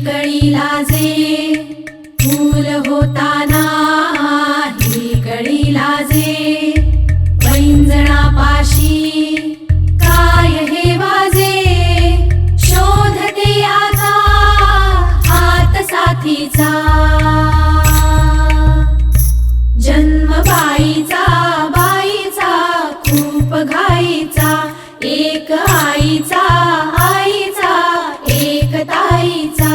कळी लाजे फूल होताना, ही कळी लाजे पैंजणापाशी काय हे वाजे. शोधते आता हात साथीचा, जन्म बाईचा बाईचा खूप घाईचा. एक आईचा आईचा एक ताईचा.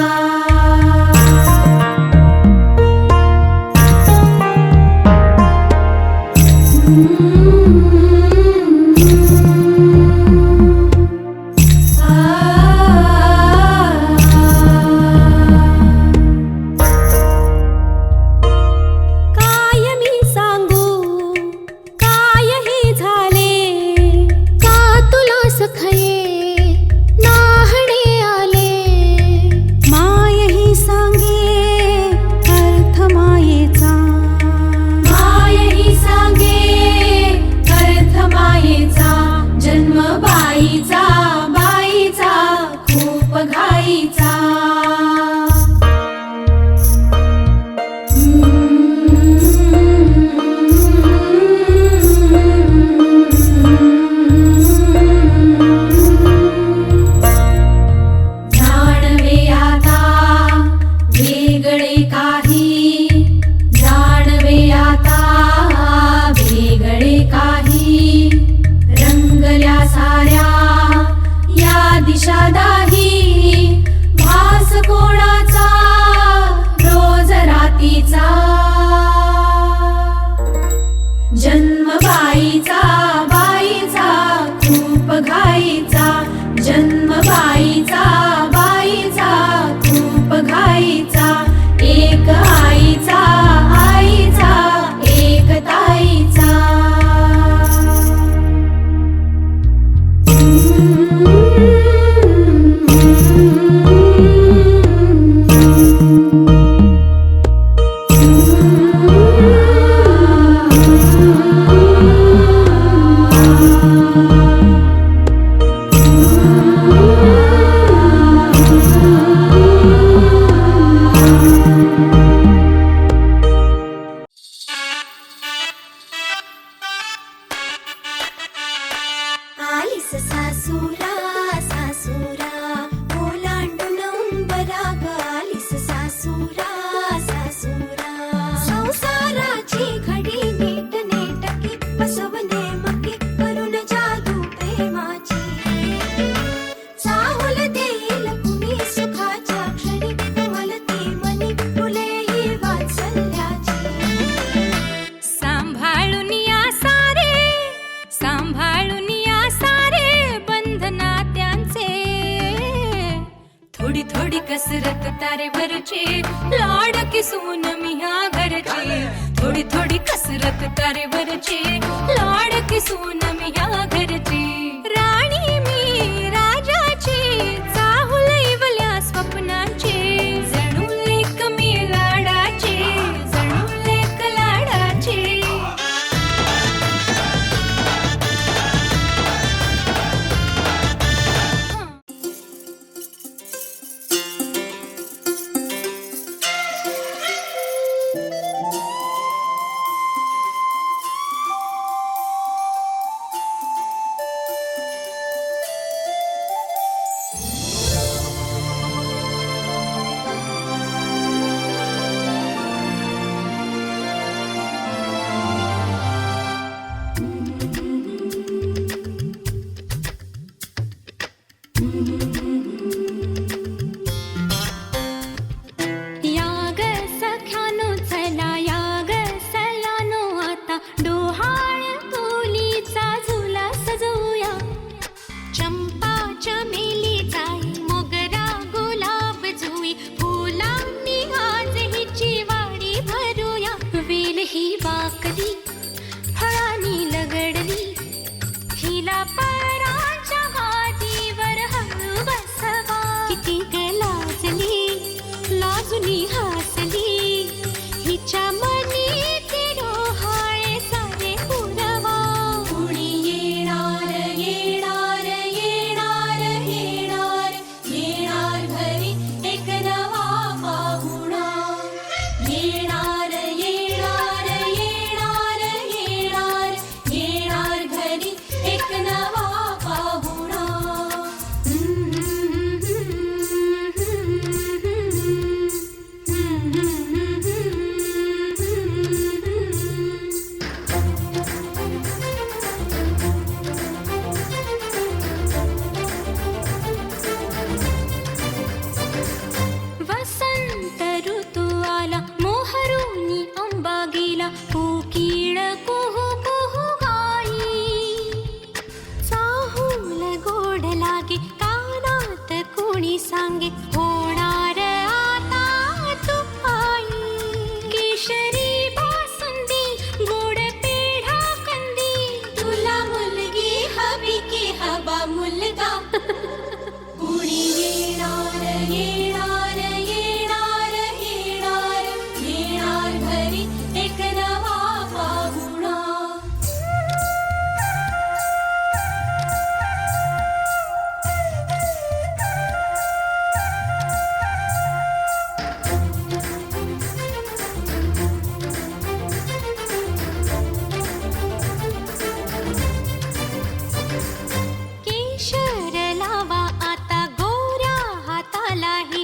भास कोणाचा रोज रातीचा. जन्म बाईचा बाईचा खूप घाईचा. जन्म बाईचा बाईचा खूप घाईचा. एक आईचा आईचा एक ताईचा. सासूरा सासूरा ओलांडून उंबरा आलीस सासूरा सासूरा. संसाराची घडी नीट नेटकी बसवणे मकी करून जादू प्रेमाची. चाहुल देईल कुणी सुखाच्या क्षणी कमलती मनी फुलेही वात्सल्याची. सांभाळून या सारे सांभाळून थोडी थोडी कसरत तारेवरची लाडकी सून मी ह्या घरची. थोडी थोडी कसरत तारेवरची लाडकी सून मी ह्या घरची. राणी मी राजाची चाहुल इवल्या स्वप्नांची. जणू लेक मी लाडाची जणू लेक लाडाची.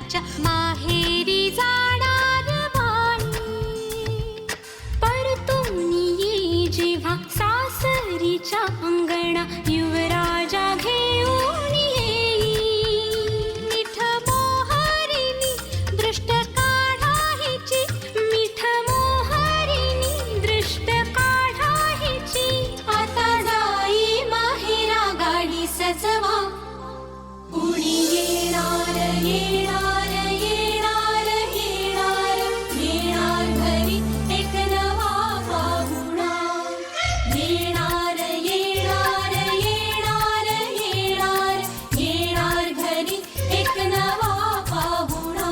आईच्या माहेरी जाणार बाई. परतून ये जेव्हा सासरीच्या अंगणा युवराजा घेऊन येई. मिठ मोहरीनी दृष्ट काढायची, मिठ मोहरीनी दृष्ट काढायची. आता जाई माहेरा गाडी सजवा, उडी येणार येणार येणार येणार येणार घरी एक नवा पाहुणा. येणार येणार येणार येणार येणार घरी एक नवा पाहुणा.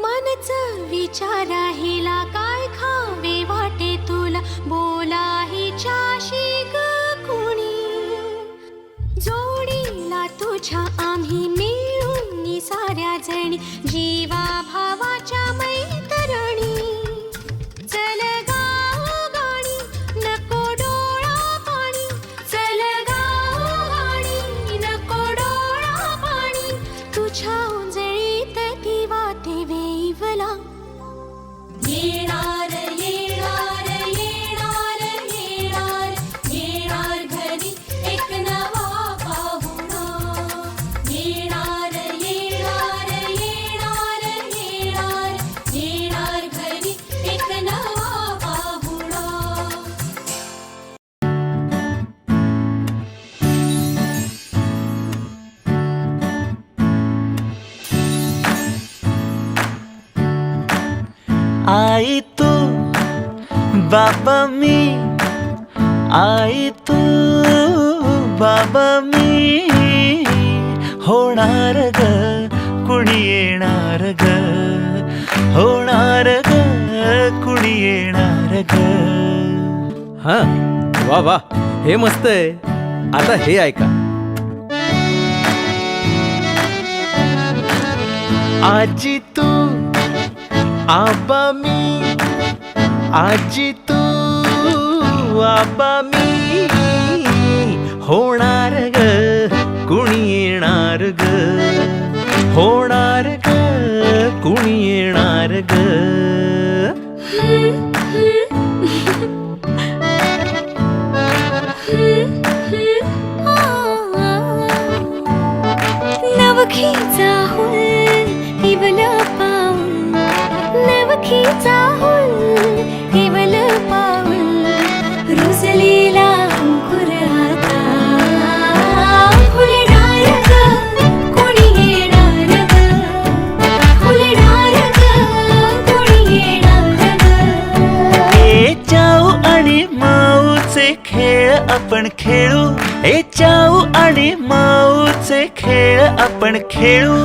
मनच विचारा हिला काय खावे वाटे तुला, बोला हिच्याशी ग कुणी. जोडीला तुझ्या आम्ही मिळून साऱ्या जणी, जीवा भावाच्या मैत्रिणी. चल गाऊ गाणी नको डोळा पाणी, चल गाऊ गाणी नको डोळा पाणी. तुझ्या उंजळीत ती वाटे वेईवला. येणार येणार येणार येणार येणार घरी एक नवा पाहुणा. येणार येणार येणार येणार येणार घरी एक नवा पाहुणा. आई तू बाबा मी, आई तू बाबा मी. होणार ग कुणी येणार ग, होणार ग कुणी येणार ग. हा वा वा, हे मस्त आहे. आता हे ऐका. आजी तू आबा मी, आजी तू आबा मी. होणार ग कुणी येणार ग, होणार ग कुणी येणार ग. नवखीचा हुल इवल पाऊल, नवखीचा हुल इवल पाऊल. रुजलेला अंकुर आता फुलणार ग कोणी येणार ग, फुलणार ग कोणी येणार ग. ए चाऊ आणि माऊचे खेळ आपण खेळू, ए चाऊ आणि माऊचे खेळ आपण खेळू.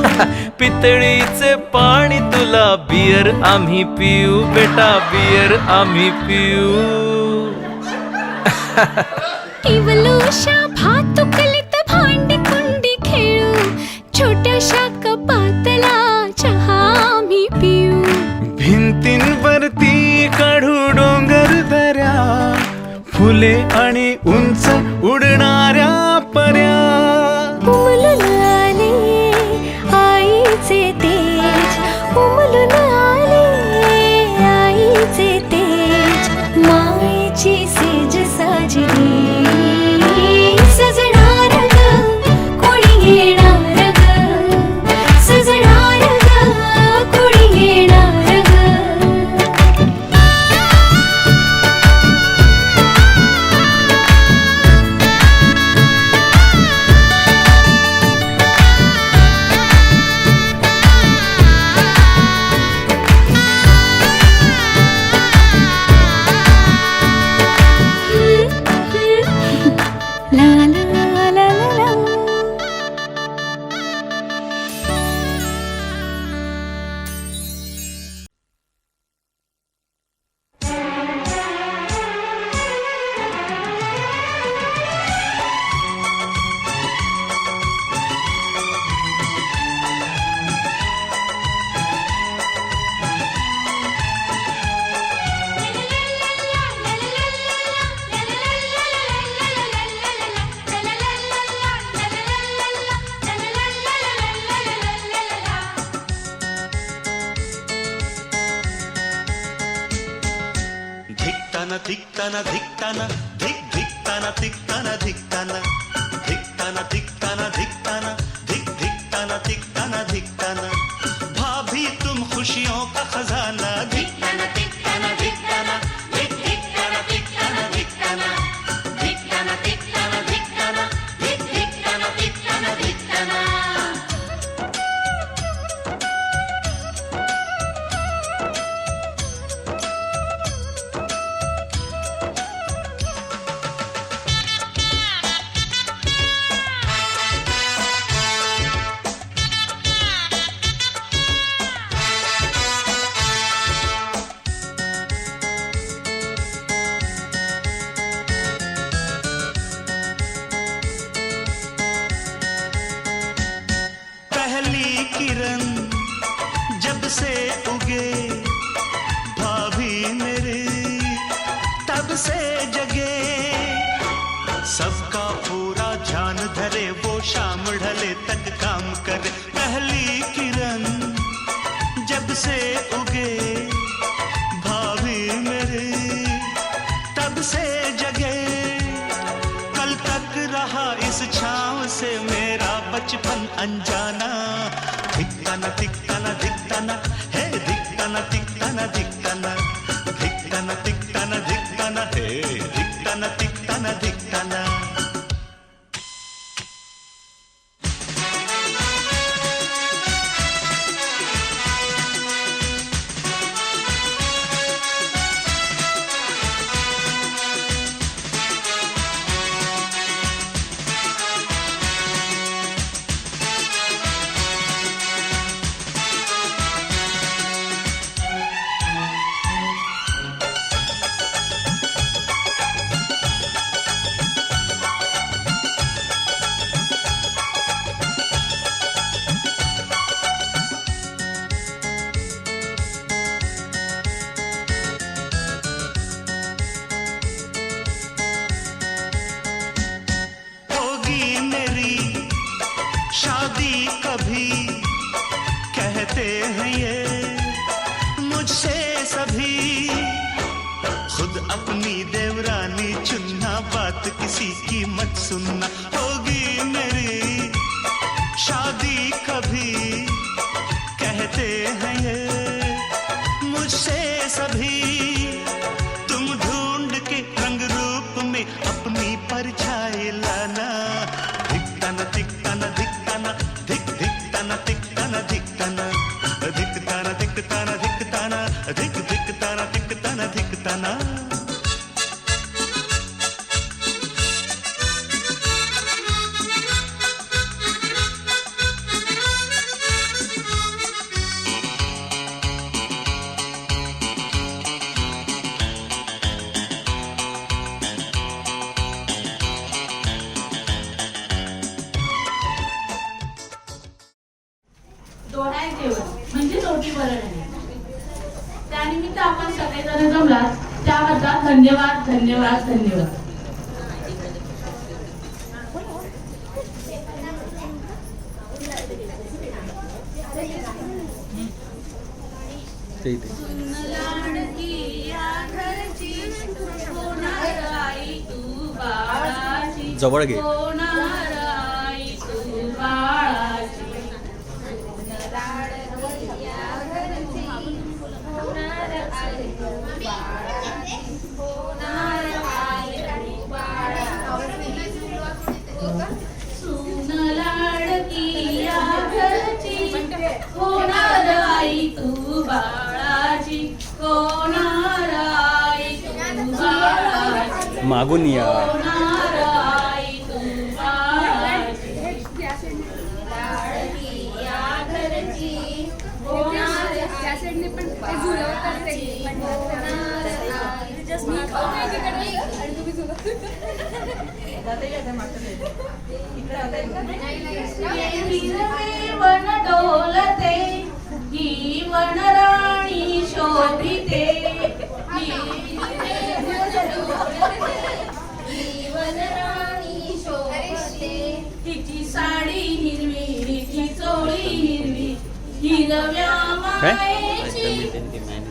पितळीचे पाणी तुला, बियर आम्ही पिऊ बेटा, बियर आम्ही पिऊ. इवलूशा भातुकलीत भांडी कुंडी खेळू, छोट्याशा कपातला चहा आम्ही पिऊ. भिंतींवरती काढू डोंगर दऱ्या, फुले आणि उंच उडणाऱ्या पर्या. उमलून आले आईचे तेज, उमलून आले आईचे तेज. मायेची सेज साजली सजणार ग कोणी येणार ग, सजणार ग कोणी येणार ग. धिकताना धिकताना धिकताना धिक धिकताना धिकताना धिकताना धिकताना धिकताना धिकताना धिक धिकताना धिकताना धिकताना भाभी तुम खुशियों का खजाना धिकताना धिकताना धिकताना धिक धिकताना धिकताना धिकताना धिकताना धिकताना धिकताना धिक धिकताना धिकताना धिकताना पहली किरण जब से उगे भाभी मेरे तब से जगे सबका पूरा ध्यान धरे वो शाम ढले तक काम करे पहली किरण जब से उगे भाभी मेरे तब से जगे कल तक रहा इस छांव से मेरा बचपन अनजाना धिकताना धिकताना धिकताना हे धिकताना धिकताना धिकताना धिकताना धिकताना धिकताना हे धिकताना धिकताना धिकताना शादी कभी कहते हैं ये मुझसे सभी खुद अपनी देवरानी चुनना बात किसी की मत सुनना होगी मेरी शादी कभी कहते हैं ये मुझसे सभी तुम ढूंढ के रंग रूप में अपनी परछाई लाना धिकताना धिकताना धिकताना धिक धिकताना धिकताना धिकताना धिकताना धिकताना धिकताना धिक धिकताना धिकताना धिकताना डोहाळे जेवण म्हणजे रोटी वरण आहे. त्यानिमित्त आपण सगळेजण जमलात त्याबद्दल धन्यवाद धन्यवाद धन्यवाद. जवळ घे. होणार आई तू बाळाची होणार आई तू बाळाची मागून या. होणार आई तू बाळाची लाडकी या घरची होणार आई पण वन डोलते ही वनराणी शोभिते हिची साडी हिरवी हिची चोळी हिरवी हिरव्या मायेची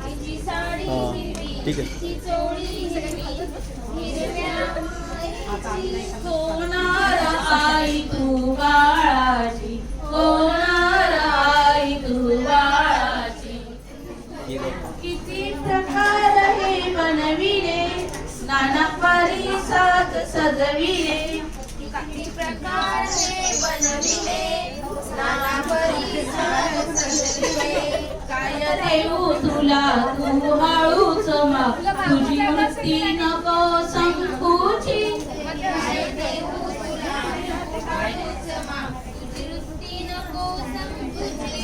हिची साडी हिरवी हिची चोळी हिरवी होणार आई तू बाळाची, होणार आई तू बाळाची. किती प्रकार हे बनविले, नाना परिसात सजविले. किती प्रकार हे बनविले, नाना परिसात सजविले. काय देऊ तुला तू हळूच माग, तुझी वृत्ती नको संपूची. काय देऊ तुला हळूच माग, तुझी वृत्ती नको संपूची.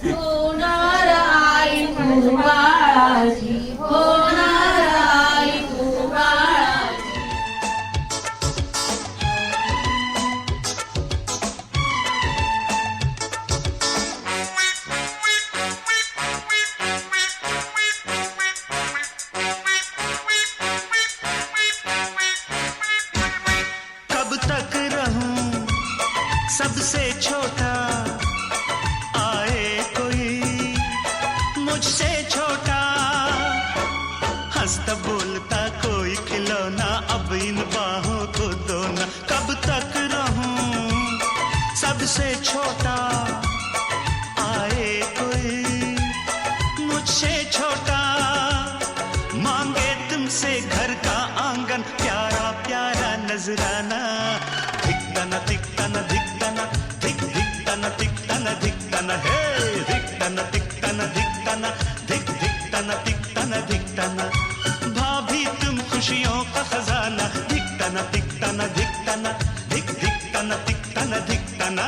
होणार आई तू बाळाची, होणार आई तू बाळाची. कब तक रहूं सबसे छोटा, आए कोई मुझसे छोटा. हंसता बोलता कोई खिलौना, अब इन बाहों को दो ना. कब तक रहूं सबसे छोटा, आए कोई मुझसे छोटा. मांगे तुमसे घर का आंगन, प्यारा प्यारा नजराना. धिकताना धिकताना धिकताना धिक धिकताना धिकताना धिकताना हे. धिकताना धिकताना धिकताना धिक धिकताना धिकताना धिकताना. भाभी तुम खुशियों का खजाना. धिकताना धिकताना धिकताना धिक धिकताना धिकताना धिकताना.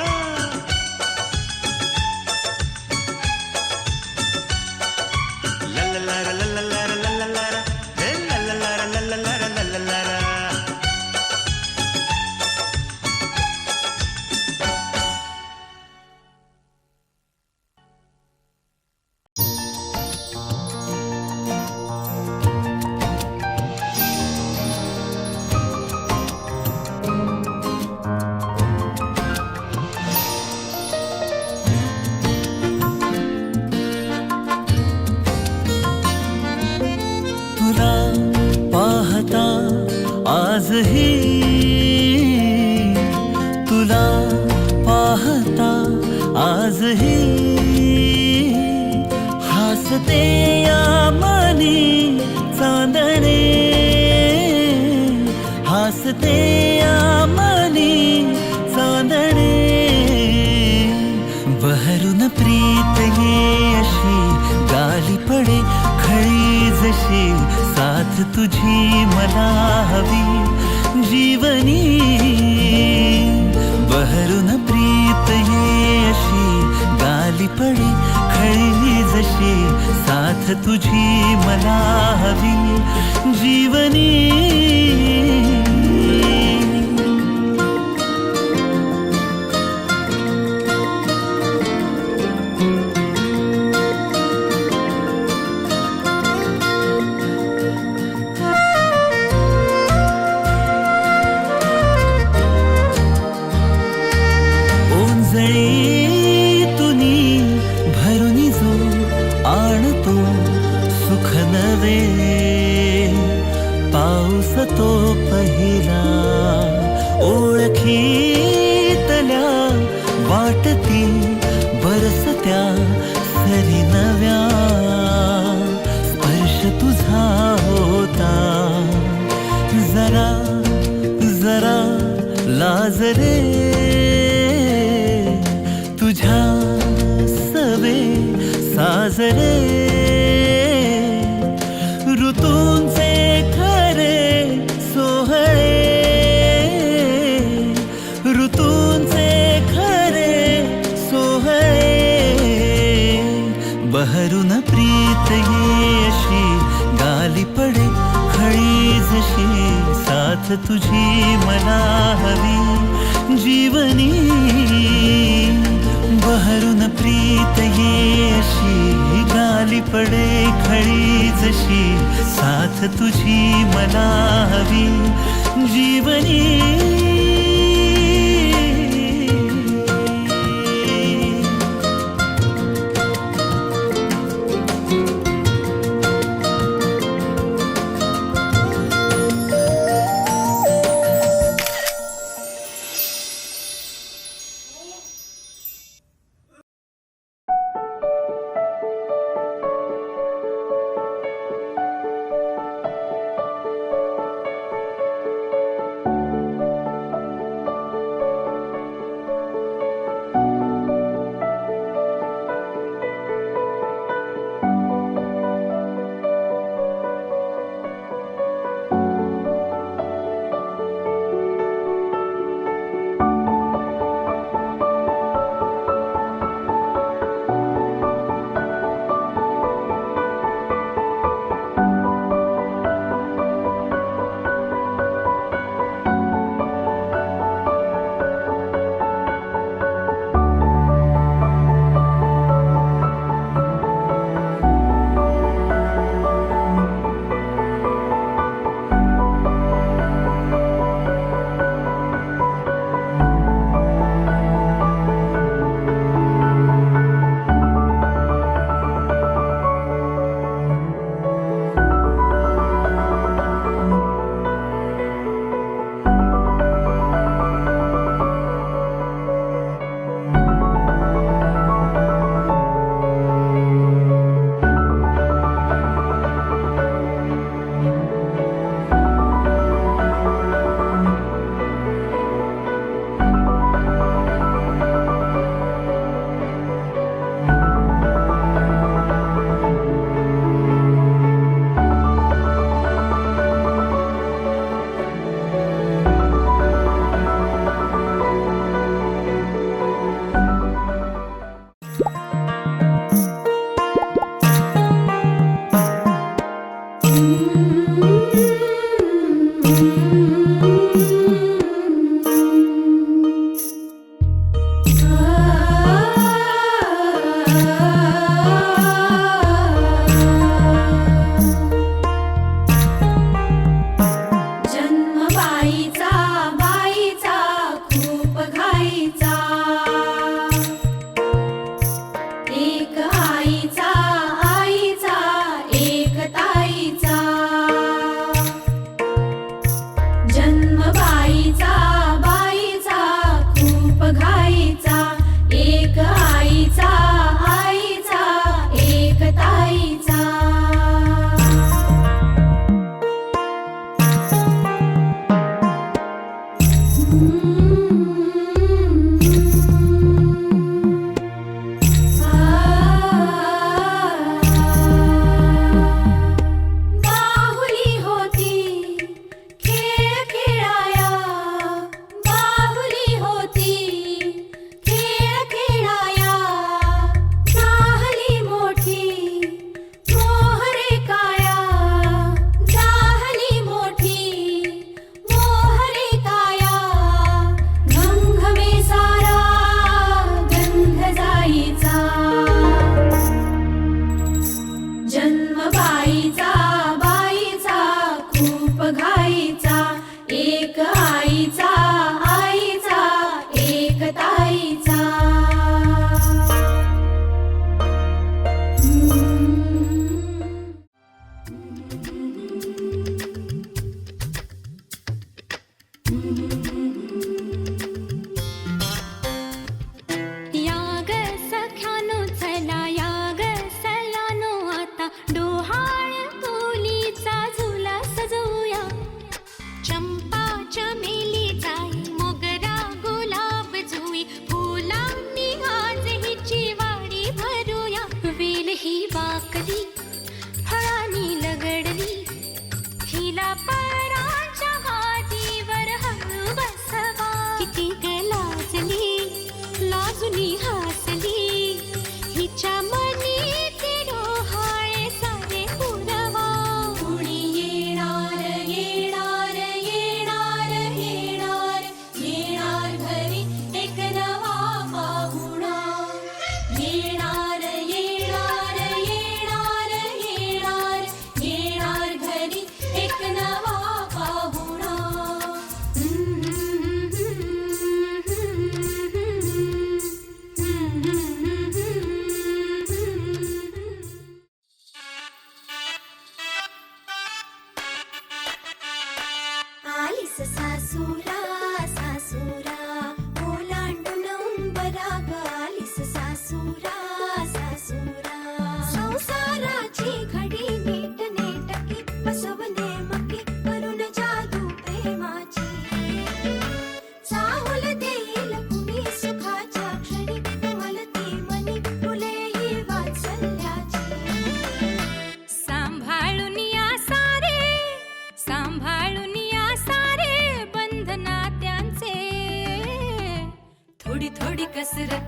ला ला ला ला ला ला ला ला ला ला. हे ला ला ला ला ला ला ला ला ला ला. तुला पाहता आजही, तुला पाहता आजही. हसते या मनी चांदणे, हसते या मनी चांदणे. बहरून प्रीत ये अशी गाली पडे खळी जशी. साथ तुझी मला हवी जीवनी. बहरून प्रीत ये अशी गाली पडे खळी जशी. साथ तुझी मला हवी जीवनी. तुनी भरुनी जो आणतो सुख नवे. पाऊस तो पहिला ओळखीतल्या वाटती बरसत्या सरी नव्या. स्पर्श तुझा होता जरा जरा लाजरे. तुझ्या सवे साजरे. ऋतूंचे खरे सोहळे, ऋतूंचे खरे सोहळे. बहरून प्रीत ये अशी गाली पडे खळी जशी. साथ तुझी मला हवी जीवनी. बहरून प्रीत ये अशी गाली पडे खळी जशी. साथ तुझी मला हवी जीवनी.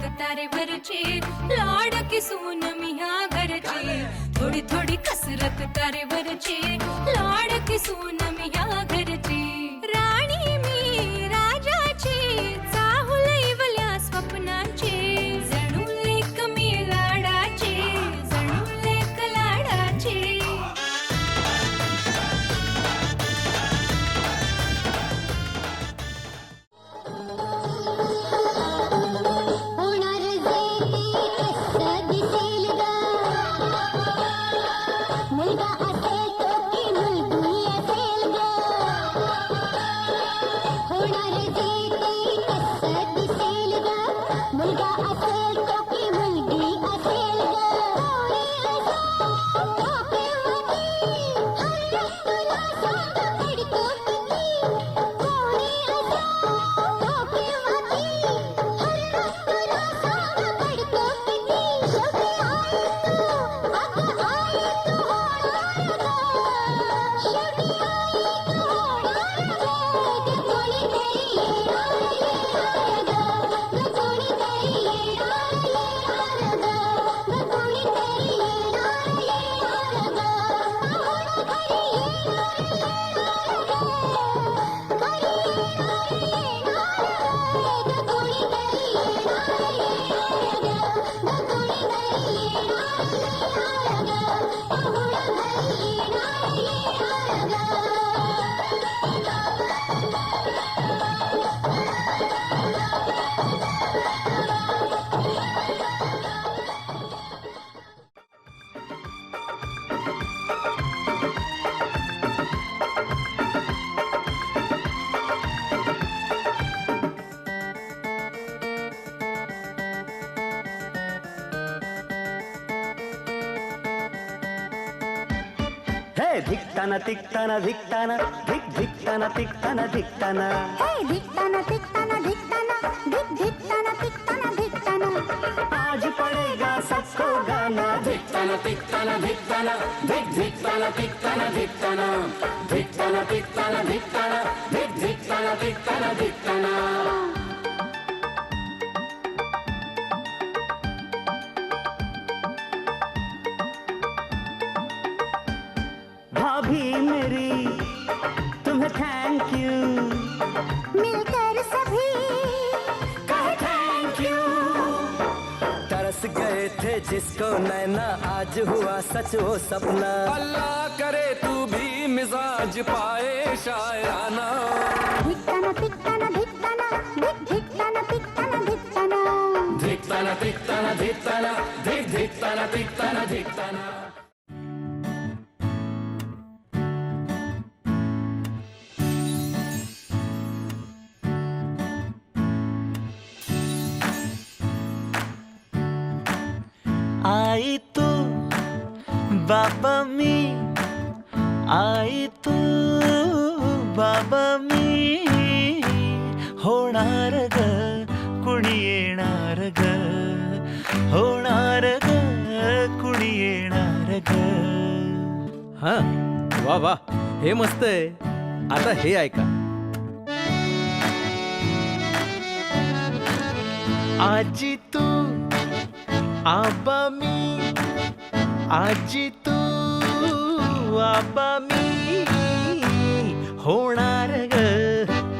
कसरत तारेवरची लाडकी सून मी ह्या घरची थोडी थोडी कसरत तारेवरची लाडकी सून मी ह्या घरची राणी मी राजाची चाहूल इवल्या स्वप्नाची जणू लेक मी लाडाची जणू लेक लाडाची होणार जे कसं दिसेल ग मुलगा असेल तो की मुलगी असेल ग होणार जे कसं दिसेल ग मुलगा असेल तो की मुलगी असेल ग तो प्रेमाची हर तुला सांग पडतो किती कोणी असो तो प्रेमाची हर तुला सांग पडतो किती शेवटी आई तू अगं आई तू होणार ग शेवटी आई तू होणार ग ग कोणीतरी येणार येणार ग ग कोणीतरी येणार येणार ग ग कोणीतरी येणार येणार ग होणार घरी येणार येणार ग घरी येणार येणार ग कोणीतरी येणार येणार ग ग कोणीतरी येणार येणार ग होणार घरी येणार येणार ग हे धिकताना तिकताना धिकताना धिकताना तिकताना धिकताना हे धिकताना तिकताना धिकताना धिकताना तिकताना धिकताना आज पडेगा सबको गाना धिकताना तिकताना धिकताना धिकताना तिकताना धिकताना धिकताना तिकताना धिकताना धिकताना तिकताना धिकताना भाभी मेरी तुम्हें थैंक यू मिलकर सभी कहे थैंक यू तरस गए थे जिसको नैना आज हुआ सच वो सपना अल्लाह करे तू भी मिजाज पाए शायराना धिकताना तिकताना धिकताना धिकताना तिकताना धिकताना धिकताना तिकताना धिकताना धिकताना तिकताना धिकताना आई तू बाबा मी आई तू बाबा मी होणार ग कुणी येणार ग होणार ग कुणी येणार ग हा वा वा हे मस्त आहे. आता हे ऐका. आजी तू आबा मी आजी तू आबा मी होणार ग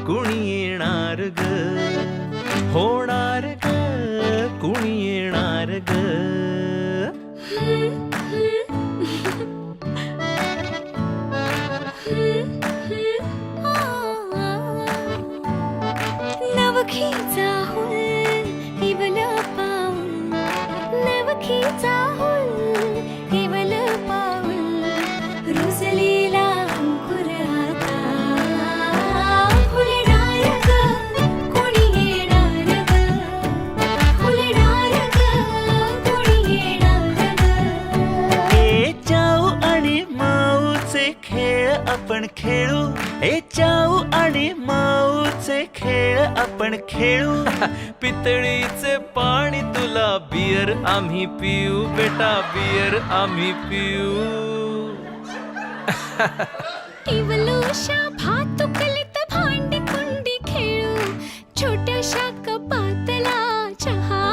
कुणी येणार ग होणार ग कुणी येणार ग नवखीचा हुल इवलं पाऊल नवखीचा हुल इवलं पाऊल रुजलेला अंकुर आता फुलणार ग कोणी येणार ग फुलणार ग कोणी येणार ग ए चाऊ आणि माऊचे खेळ आपण खेळू ए चाऊ आणि माऊचे खेळ आपण खेळू पितळीचे पाणी तुला बियर आम्ही पिऊ बेटा बियर आम्ही पिऊ. इवलूशा भातुकलीत भांडी कुंडी खेळू छोट्याशा कपातला चहा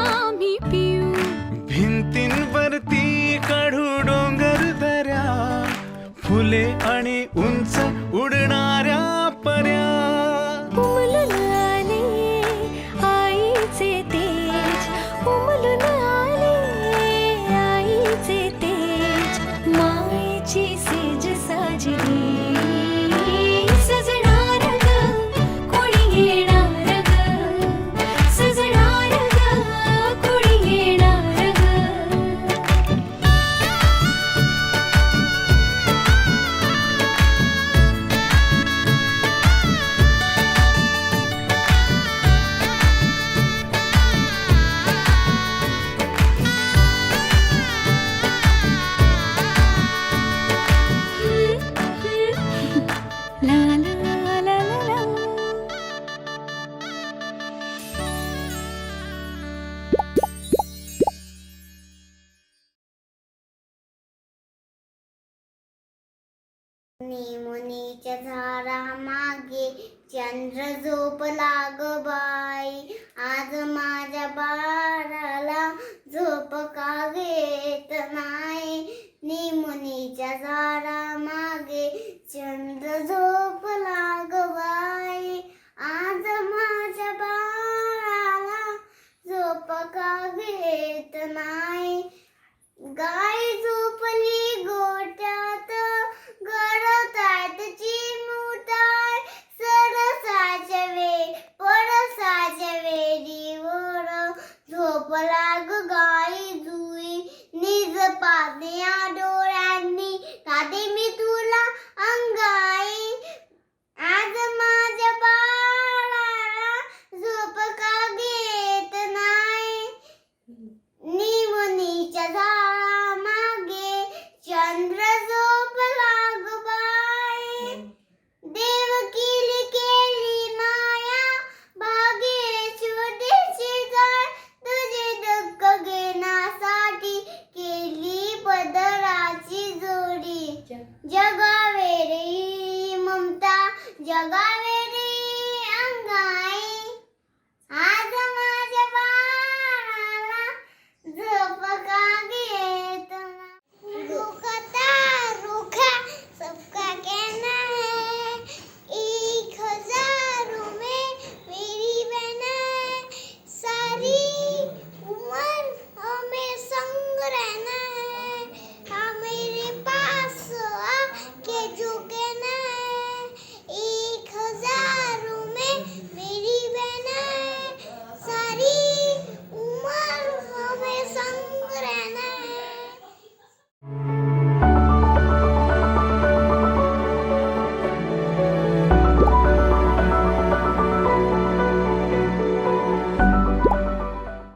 निमुनीच्या झाडा मागे चंद्र झोपला ग बाई. आज माझ्या बाळाला झोप का घेत नाही. निमुनीच्या झाडा मागे चंद्र झोपला ग बाई. आज माझ्या बाळाला झोप का घेत नाही. गाय झोपली गोठ्यात गडतात चिमुटाय. सरसाच्या पळसाच्या वेलीवर झोपला ग गाई जुई. निज पाज्या डोळ्यांनी काढे मी तुला अंगाई. आज माझ्या बाळाला झोप का घेत नाही.